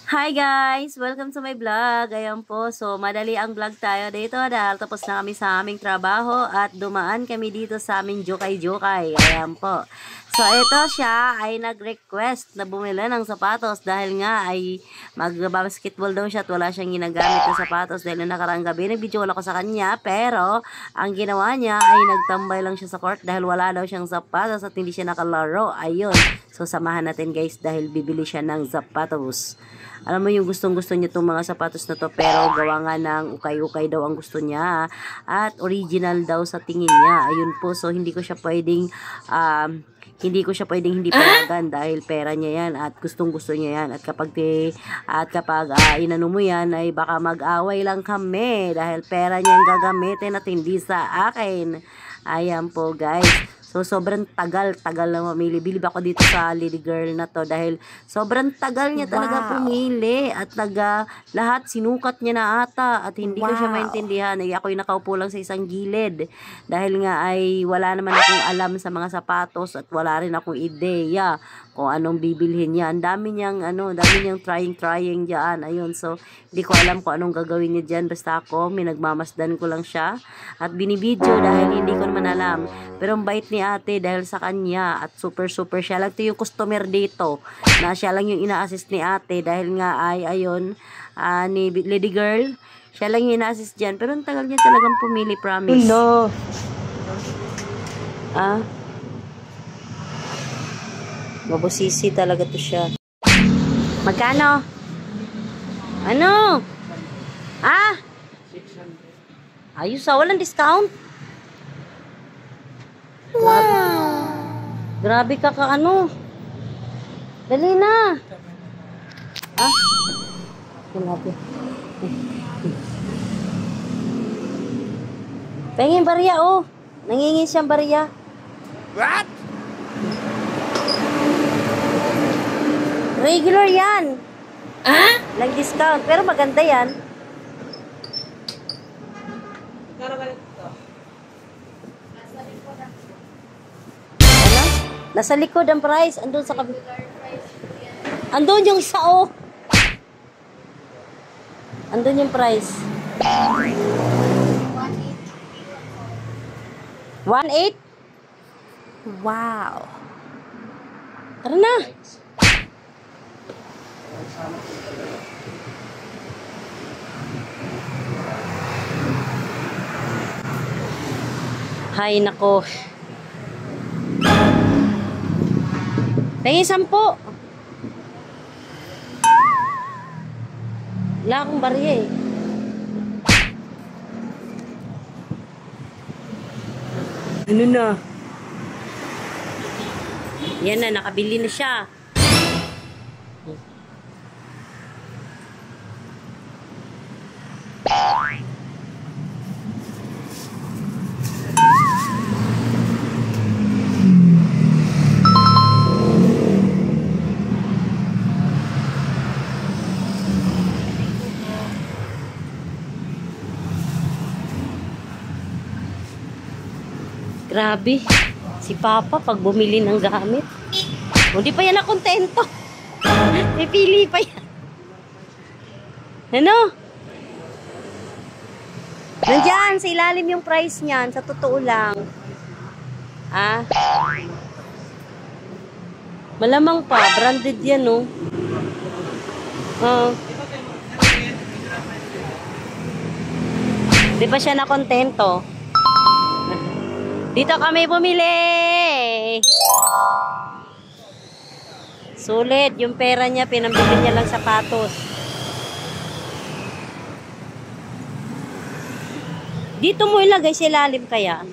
Hi guys! Welcome to my vlog. Ayan po. So, madali ang vlog tayo dito dahil tapos na kami sa aming trabaho at dumaan kami dito sa aming jukay-jukay. Ayan po. So, ito siya ay nag-request na bumili ng sapatos dahil nga ay mag-basketball daw siya at wala siyang ginagamit na sapatos dahil na nakaraang gabi. Nag-video ako sa kanya pero ang ginawa niya ay nagtambay lang siya sa court dahil wala daw siyang sapatos at hindi siya nakalaro. Ayun. So, samahan natin guys dahil bibili siya ng sapatos. Alam mo yung gustong-gusto niya itong mga sapatos na to pero gawa nga ng ukay-ukay daw ang gusto niya at original daw sa tingin niya. Ayun po, so hindi ko siya pwedeng hindi payagan dahil pera niya yan at gustong-gusto niya yan. At kapag inano mo yan ay baka mag-away lang kami dahil pera niya ang gagamitin at hindi sa akin. Ayan po guys. So, sobrang tagal na mamili. Bilib ako dito sa Lady Girl na to dahil sobrang tagal niya talaga pumili at lahat sinukat niya na ata at hindi ko siya maintindihan. Ay, ako'y nakaupo lang sa isang gilid dahil nga ay wala naman akong alam sa mga sapatos at wala rin akong ideya kung anong bibilhin niya. Ang dami niyang trying diyan. Ayun, so hindi ko alam kung anong gagawin niya diyan. Basta ako, minagmamasdan ko lang siya at binibidyo dahil hindi ko naman alam. Pero ang bait ni ate dahil sa kanya at super siya lang to yung customer dito na siya lang yung ina-assist ni ate dahil nga ay ayun ni Lady Girl siya lang yung ina-assist dyan pero ang tagal niya talagang pumili, promise. Hello. Mabusisi talaga to siya. Magkano? Ano? Ayos walang discount. Wow! Grabe ka ano. Dali na. Grabe. Pengin barya, oh. Nangingin siyang barya. What? Regular yan. Nag-discount. Pero maganda yan. Nasa likod ang price. Andun sa kabila. Andun yung isa, oh. Andun yung price. 1.8? Wow. Tara na. Hay, nako. Pengi 10. Wala akong barya eh. Ano na? Yan na, nakabili na siya. Grabe, si Papa pag bumili ng gamit. Hindi pa yan nakontento. May pili pa yan. Ano? Nandyan, sa ilalim yung price niyan. Sa totoo lang. Malamang pa, branded yan, no? Di pa siya nakontento. Dito kami bumili. Sulit. Yung pera niya, pinambili niya lang sapatos. Dito mo ilagay sa ilalim kaya.